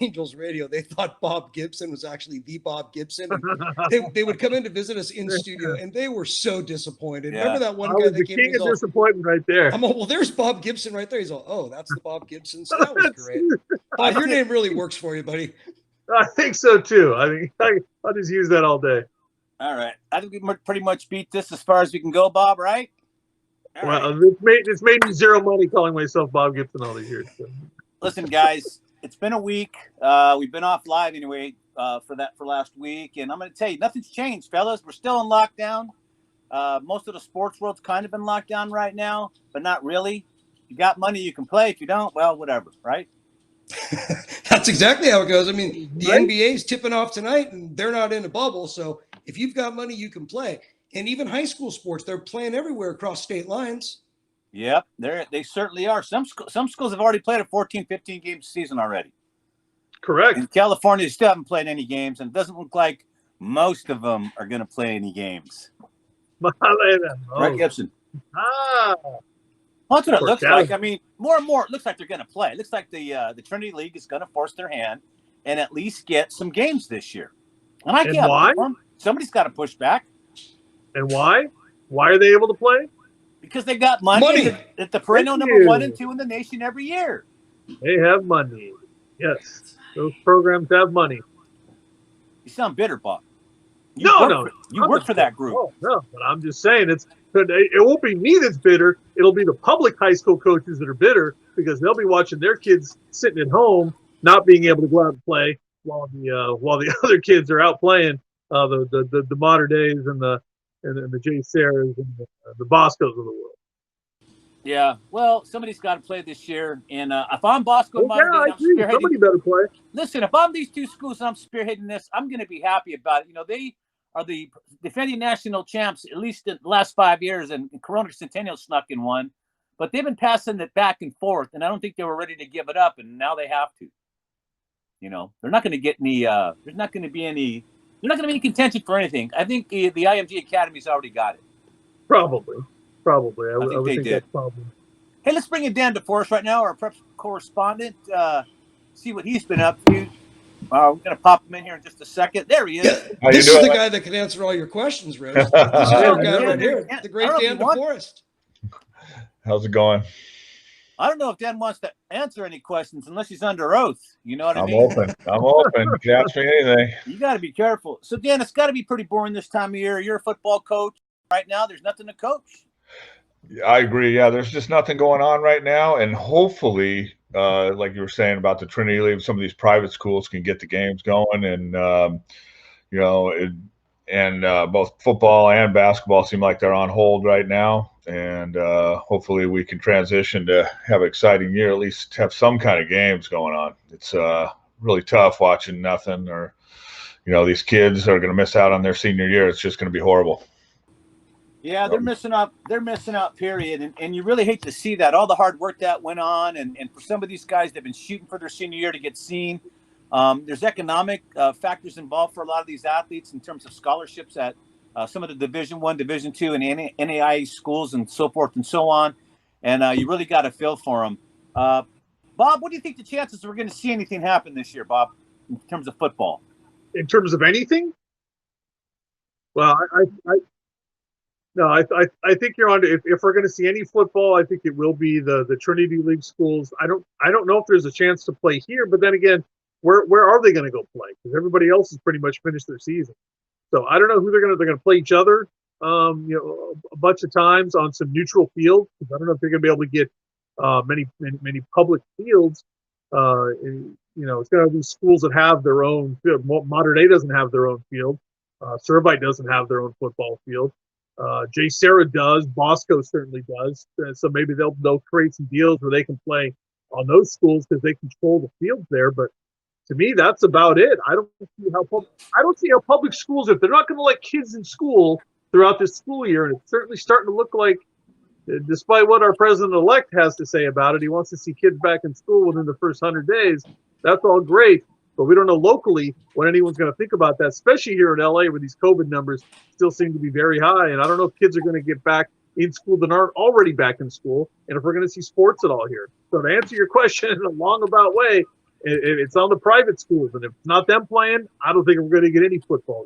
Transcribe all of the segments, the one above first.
Angels radio, they thought Bob Gibson was actually the Bob Gibson. And they would come in to visit us in studio, and they were so disappointed. Yeah. Remember that one I guy was that the came king in? of disappointment right there. I'm all, well, there's Bob Gibson right there. He's all, oh, that's the Bob Gibson. So that was great. Bob, your name really works for you, buddy. I think so too. I mean, I'll just use that all day. All right. I think we pretty much beat this as far as we can go, Bob, right? All Well, right. it's made me zero money calling myself Bob Gibson all these years. So. Listen, guys, it's been a week. We've been off live anyway for last week. And I'm going to tell you, nothing's changed, fellas. We're still in lockdown. Most of the sports world's kind of in lockdown right now, but not really. If you got money, you can play. If you don't, well, whatever, right? That's exactly how it goes. I mean, the Right? NBA's tipping off tonight, and they're not in a bubble. So if you've got money, you can play. And even high school sports, they're playing everywhere across state lines. Yep, they certainly are. Some schools have already played a 14, 15 game season already. Correct. In California, they still haven't played any games, and it doesn't look like most of them are going to play any games. Right, Gibson? Ah, Well, that's what it looks Cali. like. I mean, more and more, it looks like they're going to play. It looks like the Trinity League is going to force their hand and at least get some games this year. And I And can't. why? Somebody's got to push back and why? Why are they able to play? because they got money. At the perennial Thank number you. 1 and 2 in the nation every year. They have money. Yes, those programs have money. You sound bitter, Bob. You work for that group. Oh, no, but I'm just saying it won't be me that's bitter. It'll be the public high school coaches that are bitter because they'll be watching their kids sitting at home, not being able to go out and play while the other kids are out playing. The modern days and the Jay Sarahs and the Boscos of the world. Yeah, well, somebody's got to play this year. And if I'm Bosco, I agree. Somebody better play. Listen, if I'm these two schools and I'm spearheading this, I'm going to be happy about it. You know, they are the defending national champs, at least in the last 5 years, and Corona Centennial snuck in one. But they've been passing it back and forth, and I don't think they were ready to give it up, and now they have to. You know, they're not going to get any. There's not going to be any. They're not going to be any contention for anything. I think the IMG Academy's already got it. Probably. I think would they think did. that's probably. Hey, let's bring in Dan DeForest right now, our prep correspondent. See what he's been up to. We're going to pop him in here in just a second. There he is. Yeah, this is the guy that can answer all your questions, Rose. This is our guy right here, the great Dan DeForest. How's it going? I don't know if Dan wants to answer any questions unless he's under oath. You know what I I'm mean? open. You can ask me anything. You got to be careful. So, Dan, it's got to be pretty boring this time of year. You're a football coach. Right now, there's nothing to coach. I agree. Yeah, there's just nothing going on right now. And hopefully, like you were saying about the Trinity League, some of these private schools can get the games going. And, both football and basketball seem like they're on hold right now. And hopefully we can transition to have an exciting year, at least have some kind of games going on. It's really tough watching nothing or, these kids are going to miss out on their senior year. It's just going to be horrible. Yeah, they're missing out. They're missing out, period. And you really hate to see that. All the hard work that went on. And for some of these guys, they've been shooting for their senior year to get seen. There's economic factors involved for a lot of these athletes in terms of scholarships at some of the Division I, Division II, and NAIA schools and so forth and so on. And you really got to feel for them. Bob, what do you think the chances we're going to see anything happen this year, Bob, in terms of football? In terms of anything? Well, I think you're on to, if we're going to see any football, I think it will be the Trinity League schools. I don't know if there's a chance to play here, but then again, where are they going to go play? Because everybody else has pretty much finished their season. So I don't know who they're going to play each other, a bunch of times on some neutral field. Because I don't know if they're going to be able to get many public fields. It's going to be schools that have their own field. Modern Day doesn't have their own field. Servite doesn't have their own football field. Jay Sarah does. Bosco certainly does. So maybe they'll create some deals where they can play on those schools because they control the fields there. But to me, that's about it. I don't see how public schools, if they're not going to let kids in school throughout this school year, and it's certainly starting to look like, despite what our president-elect has to say about it, he wants to see kids back in school within the first 100 days. That's all great. But we don't know locally when anyone's going to think about that, especially here in LA where these COVID numbers still seem to be very high. And I don't know if kids are going to get back in school that aren't already back in school, and if we're going to see sports at all here. So to answer your question in a long about way, It's on the private schools, and if it's not them playing, I don't think we're going to get any football.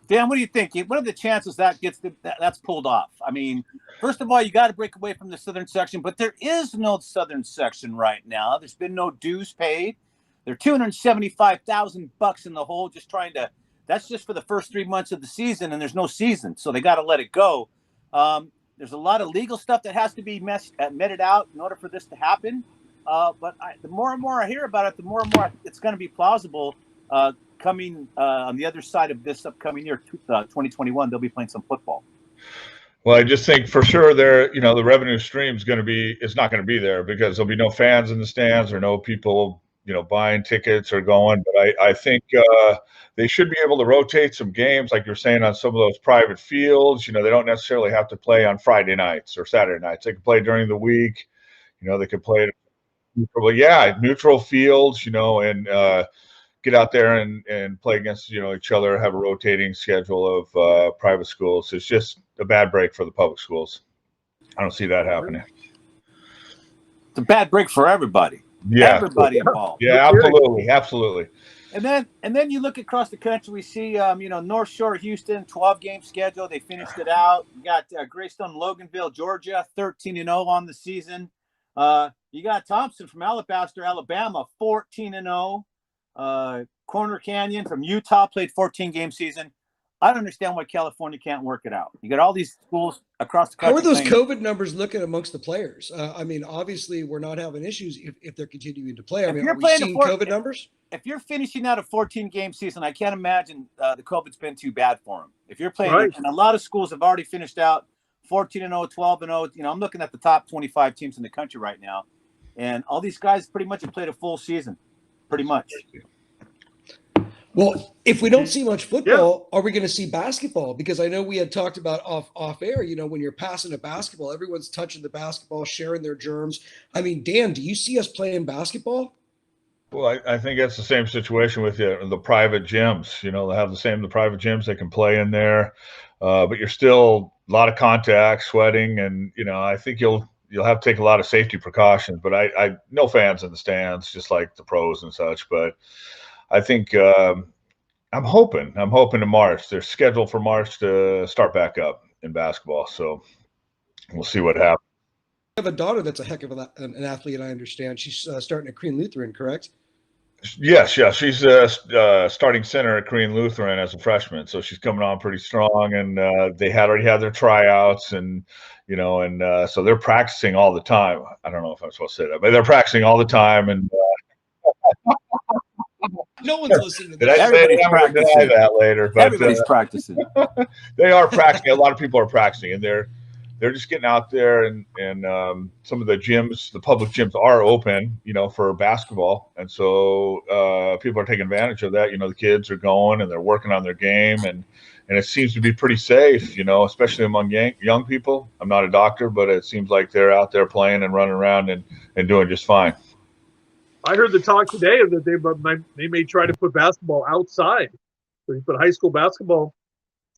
Dan, what do you think? What are the chances that's pulled off? I mean, first of all, you got to break away from the southern section, but there is no southern section right now. There's been no dues paid. They're $275,000 in the hole, just trying to. That's just for the first 3 months of the season, and there's no season, so they got to let it go. There's a lot of legal stuff that has to be meted out in order for this to happen. But the more and more I hear about it, the more and more it's going to be plausible. Coming on the other side of this upcoming year, 2021, they'll be playing some football. Well, I just think for sure the revenue stream is not going to be there because there'll be no fans in the stands or no people, buying tickets or going. But I think they should be able to rotate some games, like you're saying, on some of those private fields. They don't necessarily have to play on Friday nights or Saturday nights. They can play during the week. They could play neutral fields, and get out there and play against, each other, have a rotating schedule of private schools. It's just a bad break for the public schools. I don't see that happening. It's a bad break for everybody. Yeah. Everybody involved. Yeah, absolutely. Absolutely. And then you look across the country, we see, North Shore, Houston, 12-game schedule. They finished it out. You got Greystone, Loganville, Georgia, 13-0 on the season. You got Thompson from Alabaster, Alabama, 14-0. Corner Canyon from Utah played 14-game season. I don't understand why California can't work it out. You got all these schools across the country. How are those COVID numbers looking amongst the players? Obviously, we're not having issues if they're continuing to play. Are we seeing COVID numbers? If you're finishing out a 14-game season, I can't imagine the COVID's been too bad for them. If you're playing, right. And a lot of schools have already finished out 14-0, 12-0. I'm looking at the top 25 teams in the country right now, and all these guys pretty much have played a full season, pretty much. Well, if we don't see much football, are we going to see basketball? Because I know we had talked about off air, when you're passing a basketball, everyone's touching the basketball, sharing their germs. Dan, do you see us playing basketball? Well, I think that's the same situation with the private gyms. They have the private gyms, they can play in there, but you're still a lot of contact, sweating, and I think you'll have to take a lot of safety precautions. But I no fans in the stands, just like the pros and such. But I think I'm hoping to March. They're scheduled for March to start back up in basketball, so we'll see what happens. I have a daughter that's a heck of an athlete. I understand she's starting at Crean Lutheran, correct? Yes. She's starting center at Crean Lutheran as a freshman, so she's coming on pretty strong. And they already had their tryouts, and so they're practicing all the time. I don't know if I'm supposed to say that, but they're practicing all the time. And no one's listening to this. Everybody's practicing that later, but everybody's practicing. They are practicing. A lot of people are practicing, and they're just getting out there, and some of the gyms, the public gyms, are open, for basketball, and so people are taking advantage of that. The kids are going and they're working on their game, and it seems to be pretty safe, especially among young people. I'm not a doctor, but it seems like they're out there playing and running around and doing just fine. I heard the talk today that they may try to put basketball outside. So you put high school basketball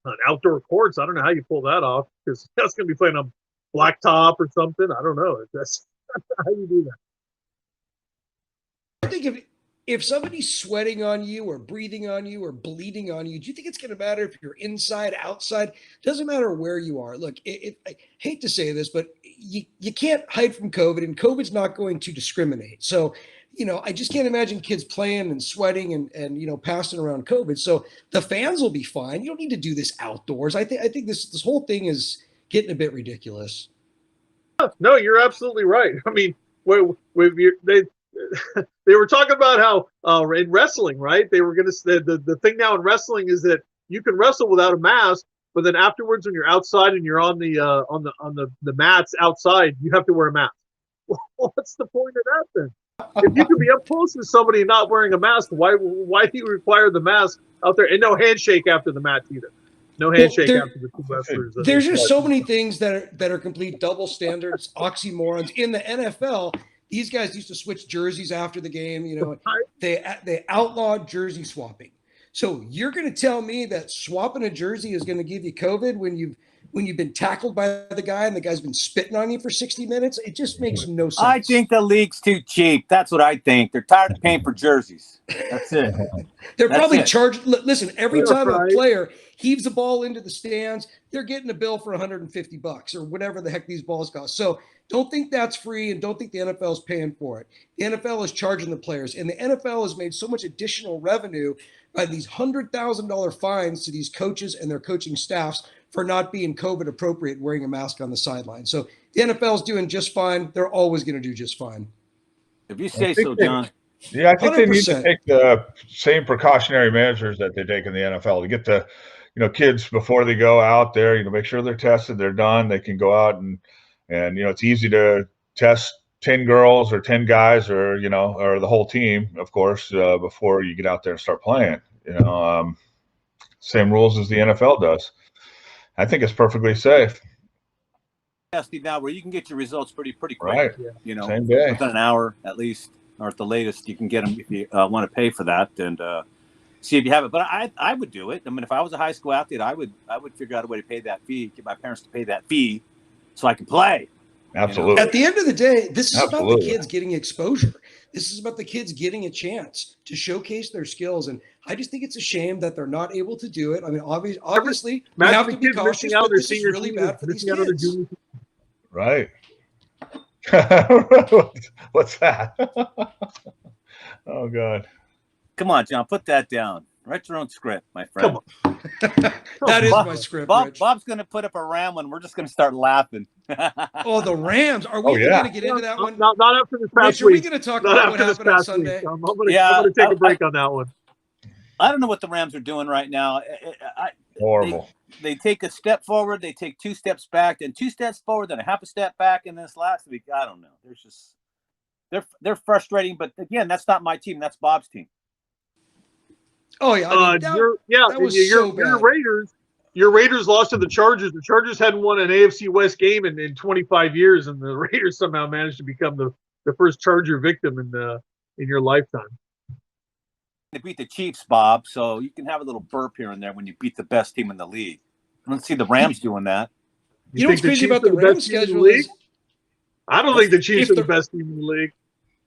on outdoor courts. I don't know how you pull that off, because that's going to be playing on blacktop or something. I don't know. That's how you do that. I think if somebody's sweating on you or breathing on you or bleeding on you, do you think it's going to matter if you're inside, outside? Doesn't matter where you are. Look, I hate to say this, but you can't hide from COVID, and COVID's not going to discriminate. So, I just can't imagine kids playing and sweating and passing around COVID. So the fans will be fine. You don't need to do this outdoors. I think this whole thing is getting a bit ridiculous. No, you're absolutely right. They were talking about how in wrestling, right? They were going to say the thing now in wrestling is that you can wrestle without a mask, but then afterwards, when you're outside and you're on the mats outside, you have to wear a mask. Well, what's the point of that then? If you can be up close with somebody not wearing a mask, why do you require the mask out there? And no handshake after the match either. No handshake after the two wrestlers. There's just so many things that are complete double standards, oxymorons in the NFL. These guys used to switch jerseys after the game. They outlawed jersey swapping. So you're going to tell me that swapping a jersey is going to give you COVID when when you've been tackled by the guy and the guy's been spitting on you for 60 minutes. It just makes no sense. I think the league's too cheap. That's what I think. They're tired of paying for jerseys. That's it. They're That's probably it. charged. Listen, every That's time a right. player heaves the ball into the stands, they're getting a bill for $150 or whatever the heck these balls cost. So don't think that's free, and don't think the NFL is paying for it. The NFL is charging the players, and the NFL has made so much additional revenue by these $100,000 fines to these coaches and their coaching staffs for not being COVID appropriate, wearing a mask on the sideline. So the NFL is doing just fine. They're always going to do just fine. If you say I think so, they- John. Yeah, I think they need 100%. to take the same precautionary measures that they take in the NFL to get the, kids before they go out there, make sure they're tested, they're done, they can go out and it's easy to test 10 girls or 10 guys or, or the whole team, of course, before you get out there and start playing, same rules as the NFL does. I think it's perfectly safe. Testing now where you can get your results pretty quick. Right. Same day. Within an hour at least, or at the latest, you can get them if you want to pay for that and see if you have it. But I would do it. I mean, if I was a high school athlete, I would figure out a way to pay that fee, get my parents to pay that fee, so I can play. Absolutely. At the end of the day, this is about the Absolutely. kids getting exposure. This is about the kids getting a chance to showcase their skills. And I just think it's a shame that they're not able to do it. I mean, obviously, we Imagine have the to be kids cautious, missing out but on their this is senior really season, bad for these missing out on their kids. junior Right. What's that? Oh God. Come on, John, put that down. Write your own script, my friend. That is Bob- my script, Rich. Bob's going to put up a ram and we're just going to start laughing. Oh, the Rams. Are we Oh, yeah. going to get into that one? Not after this past Rich, are we week. going to talk Not about what after this happened on past Sunday? week. I'm going Yeah, to take a break on that one. I don't know what the Rams are doing right now. Horrible. They take a step forward, they take 2 steps back, then 2 steps forward, then a half a step back. And this last week, I don't know. There's just they're frustrating. But again, that's not my team. That's Bob's team. Oh, yeah. I mean, that was so your bad. Raiders. Your Raiders lost to the Chargers. The Chargers hadn't won an AFC West game in 25 years, and the Raiders somehow managed to become the first Charger victim in your lifetime. They beat the Chiefs, Bob, so you can have a little burp here and there when you beat the best team in the league. I don't see the Rams doing that. You know what's think crazy Chiefs about the are Rams best team in the schedule league? is I don't think the Chiefs If are the the- best team in the league.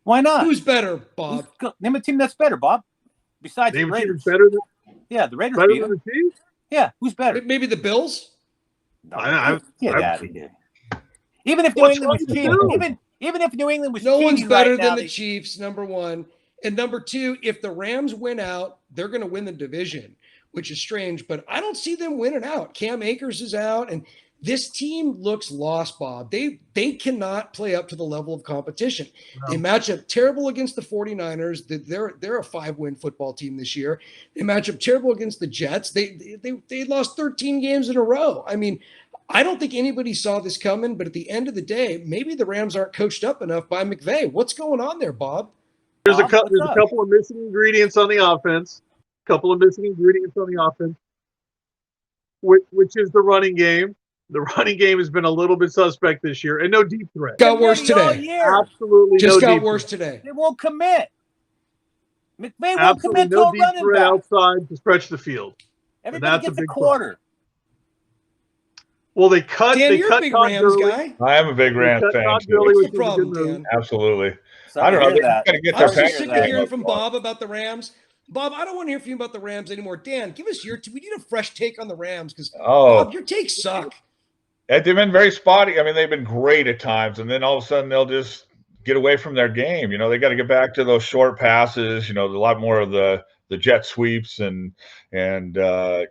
Why not? who's better, Bob? Name a team that's better, Bob. Besides Name the a team Raiders. that's better than Yeah, the Raiders beat the them. Chiefs. Yeah, who's better? Maybe the Bills? No, I- get I- out of here. Even if New What's England was wrong with cheating, you? even if New England was No one's cheating better right now, than the Chiefs, number one. And number two, if the Rams win out, they're going to win the division, which is strange, but I don't see them winning out. Cam Akers is out, and this team looks lost, Bob. They cannot play up to the level of competition. No. They match up terrible against the 49ers. They're a 5-win football team this year. They match up terrible against the Jets. They lost 13 games in a row. I mean, I don't think anybody saw this coming, but at the end of the day, maybe the Rams aren't coached up enough by McVay. What's going on there, Bob? There's a What's up? couple of missing ingredients on the offense. Which is the running game. The running game has been a little bit suspect this year, and no deep threat. Got worse Ready all today. year. Absolutely Just no got deep worse threat. today. They won't commit. McVay won't Absolutely commit to no a deep running threat back. outside to stretch the field. Everybody that's a gets a big quarter. Well, they cut. Dan, they you're cut a big Todd Rams Gurley. guy. I am a big They Rams cut fan. Todd too. Gurley, What's which the was a problem, good move. Dan? Absolutely. Sorry I don't to know. hear They that. got to get I their was just Sorry to sick hear of that. hearing from Bob about the Rams. Bob, I don't want to hear from you about the Rams anymore. Dan, give us your. We need a fresh take on the Rams because Oh, Bob, your takes suck. they've been very spotty. I mean, they've been great at times, and then all of a sudden they'll just get away from their game. They got to get back to those short passes. A lot more of the jet sweeps and try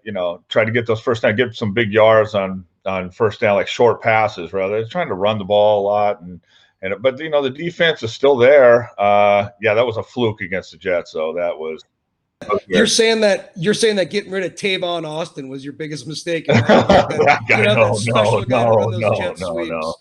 to get those first down, get some big yards on first down, like short passes. Rather, they're trying to run the ball a lot, but the defense is still there. Yeah, that was a fluke against the Jets, so that was. You're saying that getting rid of Tavon Austin was your biggest mistake. That guy, Sweeps. no.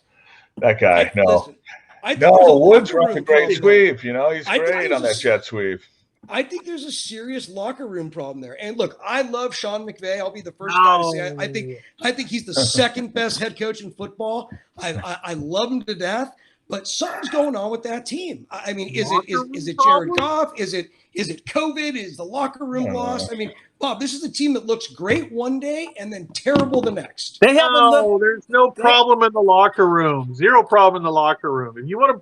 That guy, no. Listen, I think there's a No, Woods locker runs a room great problem. sweep. He's I think great on there's that jet sweep. I think there's a serious locker room problem there. And look, I love Sean McVay. I'll be the first guy to say I think he's the second best head coach in football. I love him to death. but something's going on with that team. I mean, is Locker it room Jared Goff? Is it COVID? Is the locker room lost? I mean, Bob, this is a team that looks great one day and then terrible the next. They haven't No, looked. there's no problem in the locker room. Zero problem in the locker room. If you want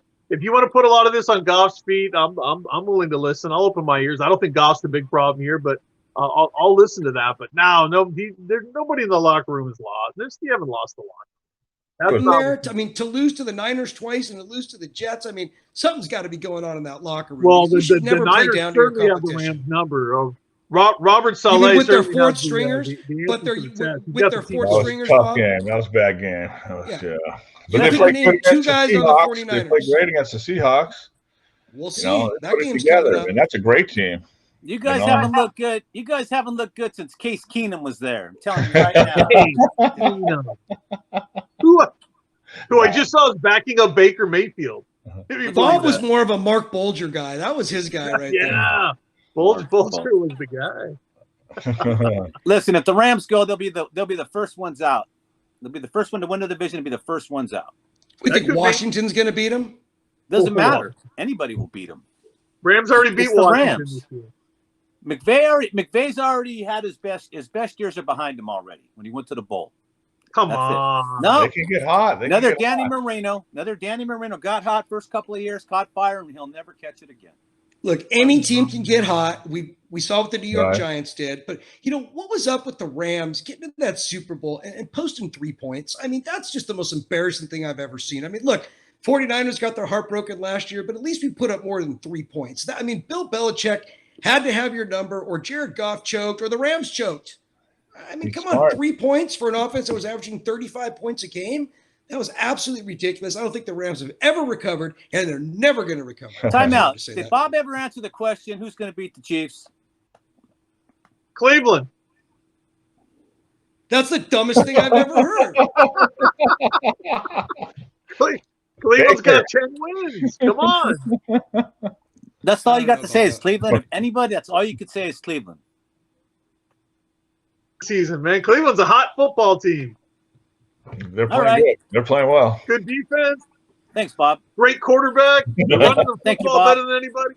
to put a lot of this on Goff's feet, I'm willing to listen. I'll open my ears. I don't think Goff's the big problem here, but I'll listen to that. But nobody in the locker room is lost. You haven't lost the locker. I mean, to lose to the Niners twice and to lose to the Jets, I mean, something's got to be going on in that locker room. Well, You should the never play Niners down to your certainly have the competition. Rams number. Of Robert Saleh Even with their certainly fourth has the, stringers, the but they're answer to the test. He's with got their the team. fourth That was stringers, a tough Bob. game. That was a bad game. That was, Yeah. But I they think played we good named two against the guys on the Seahawks. 49ers. They played great against the Seahawks. We'll see. They That put it game's coming together, up. and that's a great team. You guys You know? haven't looked good. You guys haven't looked good since Case Keenum was there. I'm telling you right now. Who I just saw is backing up Baker Mayfield. Can you Bob believe was that? more of a Mark Bulger guy. That was his guy right there. Yeah. Bolger was the guy. Listen, if the Rams go, they'll be the first ones out. They'll be the first one to win the division and be the first ones out. We That think could be- Washington's going to beat him? Doesn't matter. Anybody will beat them. Rams already beat It's the Washington Rams. this year. McVay's already had his best years are behind him already when he went to the bowl. Come That's it. on. No, They can get hot. They can another get Danny hot. Moreno. Another Danny Moreno got hot first couple of years, caught fire, and he'll never catch it again. Look, any team can get hot. We saw what the New York Right. Giants did. But, what was up with the Rams getting into that Super Bowl and posting 3 points? I mean, that's just the most embarrassing thing I've ever seen. I mean, look, 49ers got their heart broken last year, but at least we put up more than 3 points. Bill Belichick had to have your number, or Jared Goff choked, or the Rams choked. I mean, He's come smart. on, 3 points for an offense that was averaging 35 points a game? That was absolutely ridiculous. I don't think the Rams have ever recovered, and they're never going to recover. Time I out. have to say Did that. Bob ever answer the question, who's going to beat the Chiefs? Cleveland. That's the dumbest thing I've ever heard. Cleveland's got 10 wins. Come on. That's all I you don't got know to say about is that. Cleveland. If anybody, that's all you could say is Cleveland. Season, man. Cleveland's a hot football team. They're All playing right. good. They're playing well. Good defense. Thanks, Bob. Great quarterback. Running the Thank you, football Bob. better than anybody.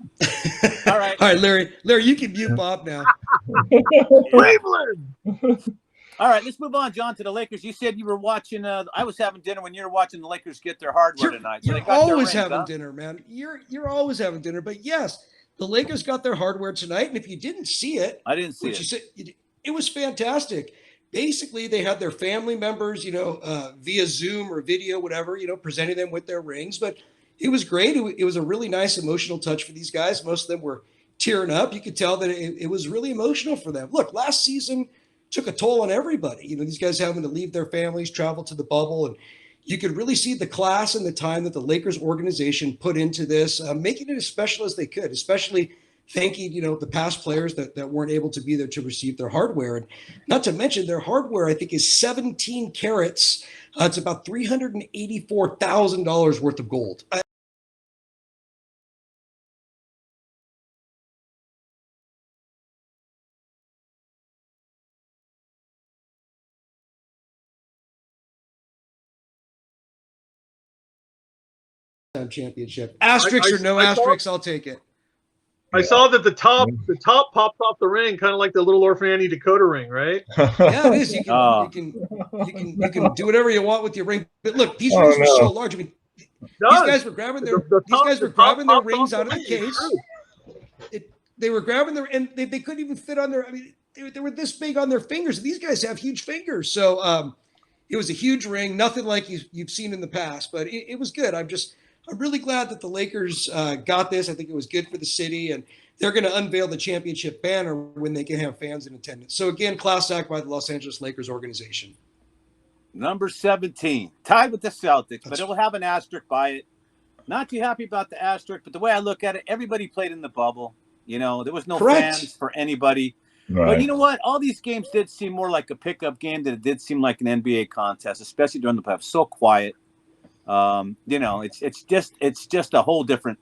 All right. All right, Larry. Larry, you can mute Bob now. Cleveland. All right, let's move on, John, to the Lakers. You said you were watching. I was having dinner when you were watching the Lakers get their hardware tonight. So You're they got their always rings, having huh? dinner, man. You're always having dinner. But yes, the Lakers got their hardware tonight, and if you didn't see it, I didn't see which it. you said, it was fantastic. Basically, they had their family members, via Zoom or video, whatever, presenting them with their rings. But it was great. It was a really nice emotional touch for these guys. Most of them were tearing up. You could tell that it was really emotional for them. Look, last season took a toll on everybody. These guys having to leave their families, travel to the bubble, and you could really see the class and the time that the Lakers organization put into this, making it as special as they could, especially thanking, the past players that weren't able to be there to receive their hardware. And not to mention their hardware, I think, is 17 carats. It's about $384,000 worth of gold. Championship. Asterisks or no I saw- asterisks, I'll take it. I saw that the top popped off the ring, kind of like the little orphan Annie Dakota ring, right? Yeah, it is. You can, Oh. you can do whatever you want with your ring. But look, these Oh, rings were no. so large. I mean, It these does. guys were grabbing their The these top- guys were the top grabbing their popped rings off out of the ring. It's case. true. They were grabbing their, and they couldn't even fit on their. I mean, they were this big on their fingers. These guys have huge fingers, so it was a huge ring. Nothing like you've seen in the past, but it was good. I'm really glad that the Lakers got this. I think it was good for the city, and they're going to unveil the championship banner when they can have fans in attendance. So again, class act by the Los Angeles Lakers organization. Number 17, tied with the Celtics, but it will have an asterisk by it. Not too happy about the asterisk, but the way I look at it, everybody played in the bubble. There was no Correct. fans for anybody. Right. But you know what? All these games did seem more like a pickup game than it did seem like an NBA contest, especially during the playoffs. So quiet. It's just a whole different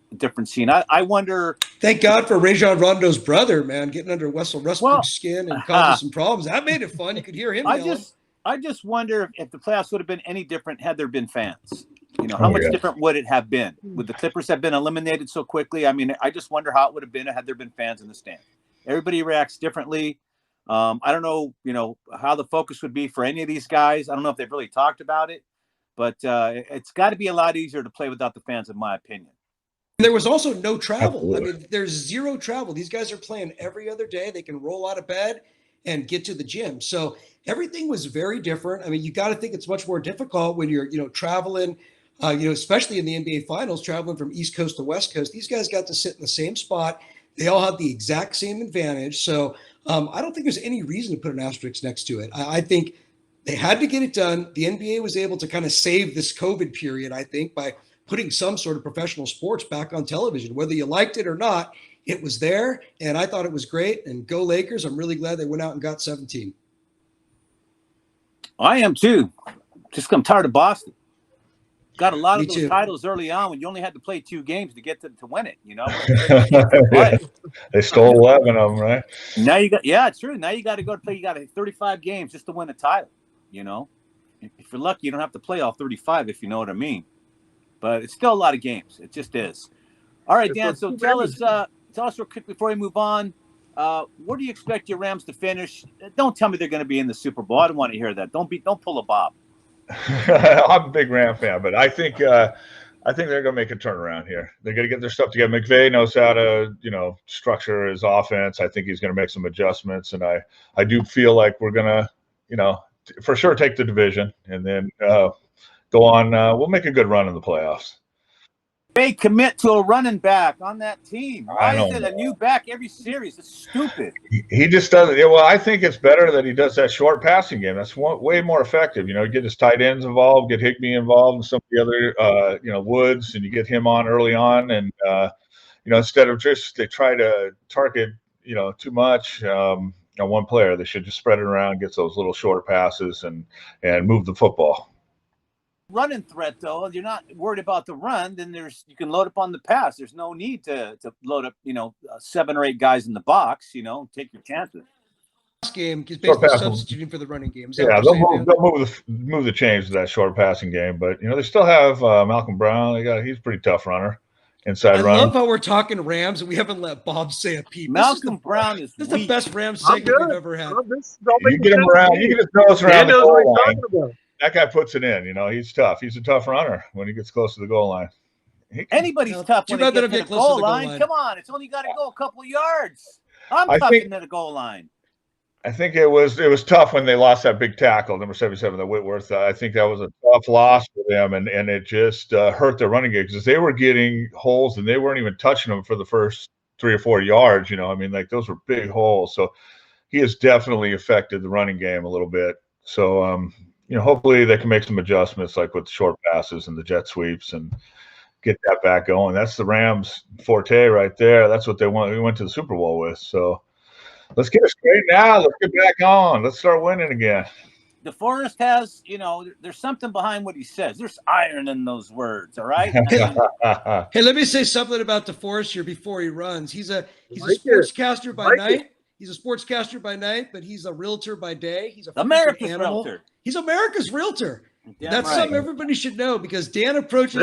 scene. I wonder. Thank God for Rajon Rondo's brother, man, getting under Russell Westbrook's skin and causing some problems. That made it fun. You could hear him yelling. I just wonder if the playoffs would have been any different had there been fans. You know, how Oh, much yeah. different would it have been? Would the Clippers have been eliminated so quickly? I mean, I just wonder how it would have been had there been fans in the stand. Everybody reacts differently. I don't know, how the focus would be for any of these guys. I don't know if they've really talked about it, but it's got to be a lot easier to play without the fans, in my opinion. There was also no travel. Absolutely. I mean, there's zero travel. These guys are playing every other day. They can roll out of bed and get to the gym. So everything was very different. I mean, you got to think it's much more difficult when you're, traveling, especially in the NBA Finals, traveling from East Coast to West Coast. These guys got to sit in the same spot. They all had the exact same advantage. So I don't think there's any reason to put an asterisk next to it. I think they had to get it done. The NBA was able to kind of save this COVID period, I think, by putting some sort of professional sports back on television. Whether you liked it or not, it was there, and I thought it was great. And go Lakers. I'm really glad they went out and got 17. I am too. I'm tired of Boston. Got a lot Me of those too. titles early on when you only had to play 2 games to get to win it, They stole 11 of them, right? Now it's true. Now you got to go to play. You got 35 games just to win a title. If you're lucky, you don't have to play all 35, if you know what I mean. But it's still a lot of games. It just is. All right, Dan. So tell us real quick before we move on. Where do you expect your Rams to finish? Don't tell me they're going to be in the Super Bowl. I don't want to hear that. Don't pull a Bob. I'm a big Ram fan, but I think they're going to make a turnaround here. They're going to get their stuff together. McVay knows how to, structure his offense. I think he's going to make some adjustments, and I do feel like we're going to, for sure take the division, and then go on. We'll make a good run in the playoffs. They commit to a running back on that team. Why I is it know. a new back every series? It's stupid. He just doesn't. Yeah, well, I think it's better that he does that short passing game. That's way more effective. Get his tight ends involved, get Higbee involved, and some of the other, Woods, and you get him on early on, and instead of just they try to target, too much on one player, they should just spread it around, get those little short passes, and move the football. Running threat, though, you're not worried about the run, then you can load up on the pass. There's no need to load up, 7 or 8 guys in the box, take your chances. Last game is basically substituting for the running game. Yeah, they'll move the chains to that short passing game, but they still have Malcolm Brown. He's a pretty tough runner, inside runner. I love how we're talking Rams and we haven't let Bob say a peep. Malcolm Brown this is the best Rams segment we've ever had. You get him around. You can just throw us around the knows what goal he's line. talking about. That guy puts it in. He's tough. He's a tough runner when he gets close to the goal line. Anybody's tough when they get to the close goal to the line. goal line. Come on, it's only got to go a couple of yards. I'm tough into the goal line. I think it was tough when they lost that big tackle, number 77, the Whitworth. I think that was a tough loss for them, and it just hurt their running game because they were getting holes and they weren't even touching them for the first 3 or 4 yards. Those were big holes. So he has definitely affected the running game a little bit. So hopefully they can make some adjustments, like with short passes and the jet sweeps, and get that back going. That's the Rams' forte right there. That's what they want. We went to the Super Bowl with. So let's get it straight now. Let's get back on. Let's start winning again. DeForest has, there's something behind what he says. There's iron in those words, all right? Hey, let me say something about DeForest here before he runs. He's a sportscaster by night. He's a sportscaster by night, but he's a realtor by day. He's America's realtor. He's America's realtor. That's right. something everybody should know, because Dan approaches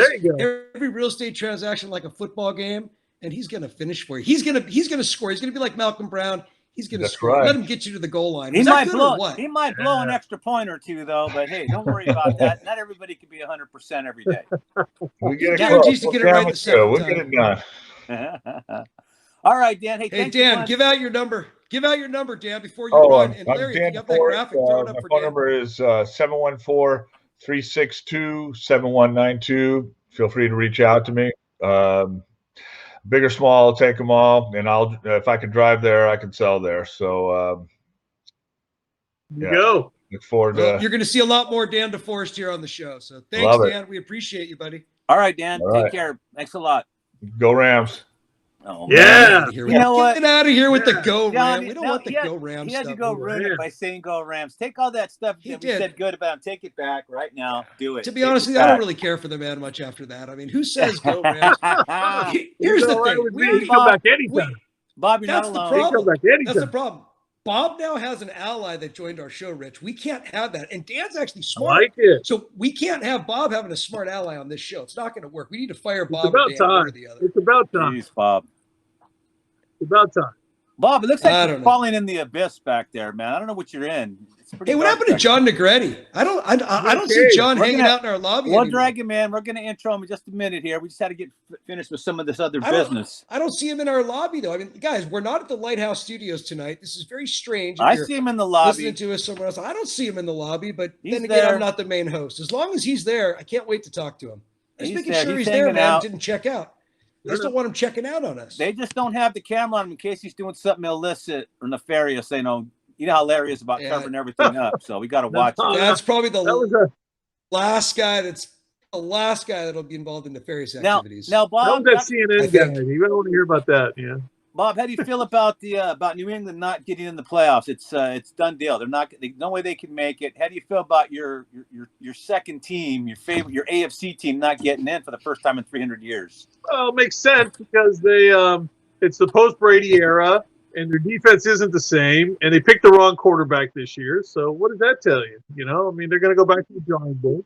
every real estate transaction like a football game, and he's going to finish for you. He's going to score. He's going to be like Malcolm Brown. He's going to score. Right. Let him get you to the goal line. He might blow an extra point or two, though. But hey, don't worry about that. Not everybody can be 100% every day. We get guarantees to get it right the second time. We'll get it done. All right, Dan. Hey, Dan, give out your number. Give out your number, Dan, before you run. And Larry, if you have that graphic, throw it up my for phone Dan. number is 714-362-7192. Feel free to reach out to me. Big or small, I'll take them all, and I'll if I can drive there, I can sell there. So Go. look forward to. You're going to see a lot more Dan DeForest here on the show. So thanks, Dan. We appreciate you, buddy. All right, Dan. All Take right. care. Thanks a lot. Go Rams. Oh, Yeah. You know what? Get out of here with the go John, Rams. We don't want the go Rams. He had to stuff. go ruin it by saying go Rams. Take all that stuff that we said good about him. Take it back right now. Do it. To be honest with you, I don't really care for the man much after that. I mean, who says go Rams? Here's the thing. We come back anytime. Bob, you're not That's the alone. problem. Come back anytime. That's the problem. Bob now has an ally that joined our show, Rich. We can't have that. And Dan's actually I smart. like it. So we can't have Bob having a smart ally on this show. It's not going to work. We need to fire It's Bob or about Dan, one or time. the other. It's about time. Jeez, Bob. It's about time. Bob, it looks I like don't you're know. falling in the abyss back there, man. I don't know what you're in. It's pretty Hey, what dark happened to back John Negretti? I don't see Okay. John We're hanging gonna- out in our lobby We'll anymore. drag him in. We're going to intro him in just a minute here. We just had to get finished with some of this other I don't- business. I don't see him in our lobby though. I mean, guys, we're not at the Lighthouse Studios tonight. This is very strange. If I you're see him in the lobby. listening to us somewhere else. I don't see him in the lobby, but He's then again, there. I'm not the main host. As long as he's there, I can't wait to talk to him. Just He's making there. sure He's he's there, hanging man. out. Didn't check out. I just don't want him checking out on us. They just don't have the camera on him in case he's doing something illicit or nefarious. You know how Larry is about Yeah. covering everything up. So we got to watch it. That's probably That was a last guy that'll be involved in nefarious Now, activities. Bob, that CNN I guy. think. You don't want to hear about that. Yeah. Bob, how do you feel about about New England not getting in the playoffs? It's done deal. They're not. No way they can make it. How do you feel about your second team, your favorite, your AFC team, not getting in for the first time in 300 years? Well, it makes sense because it's the post Brady era, and their defense isn't the same, and they picked the wrong quarterback this year. So what does that tell you? I mean, they're going to go back to the drawing board.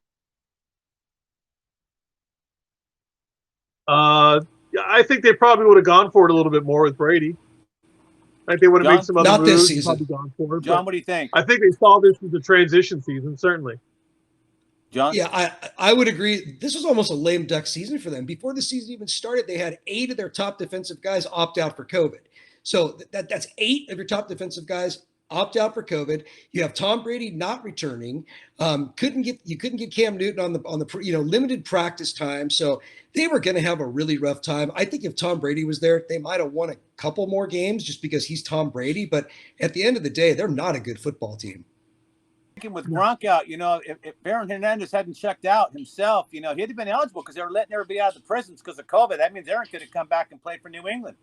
I think they probably would have gone for it a little bit more with Brady. I think they would have John? made some other Not this moves. season. Probably gone for it. John, but what do you think? I think they saw this as a transition season, certainly. John? Yeah, I would agree. This was almost a lame duck season for them. Before the season even started, they had 8 of their top defensive guys opt out for COVID. So that's 8 of your top defensive guys opt out for COVID. You have Tom Brady not returning. Couldn't get Cam Newton on the limited practice time. So they were going to have a really rough time. I think if Tom Brady was there, they might have won a couple more games just because he's Tom Brady. But at the end of the day, they're not a good football team. With Gronk out, if Aaron Hernandez hadn't checked out himself, he'd have been eligible because they were letting everybody out of the prisons because of COVID. That means Aaron could have come back and played for New England.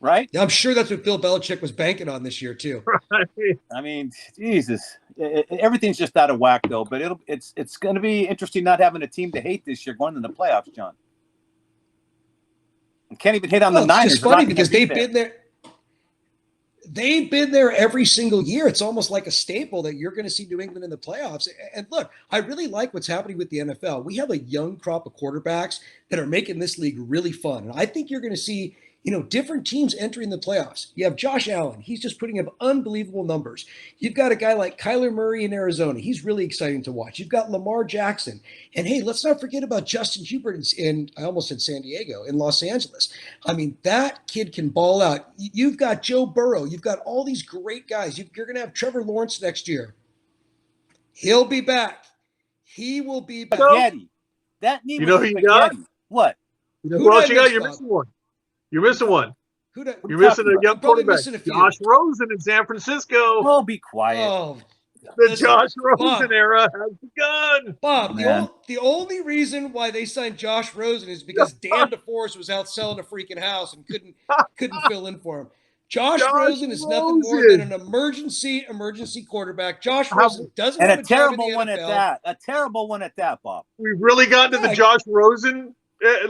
Right? I'm sure that's what Bill Belichick was banking on this year too. I mean, Jesus, everything's just out of whack though. But it's going to be interesting not having a team to hate this year going in the playoffs, John. And can't even hit on the It's Niners. just funny They're not because gonna they've be been there. They've been there every single year. It's almost like a staple that you're going to see New England in the playoffs. And look, I really like what's happening with the NFL. We have a young crop of quarterbacks that are making this league really fun. And I think you're going to see, different teams entering the playoffs. You have Josh Allen. He's just putting up unbelievable numbers. You've got a guy like Kyler Murray in Arizona. He's really exciting to watch. You've got Lamar Jackson. And hey, let's not forget about Justin Hubert I almost said San Diego, in Los Angeles. I mean, that kid can ball out. You've got Joe Burrow. You've got all these great guys. You're going to have Trevor Lawrence next year. He'll be back. He will be back. spaghetti. That knee You know was who you got? spaghetti. What? Who Who else did you I got? miss, You're Bob? missing one. You're missing one. Who do, You're missing a young You're probably quarterback. missing a few. Josh Rosen in San Francisco. Oh, be quiet. Oh, The listen, Josh Rosen Bob. era has begun. Bob, Man. the only reason why they signed Josh Rosen is because Dan DeForest was out selling a freaking house and couldn't fill in for him. Josh Rosen is nothing more than an emergency quarterback. Josh Rosen doesn't And have a a job in terrible the one NFL. at that. A terrible one at that, Bob. We've really gotten to the Yeah. Josh Rosen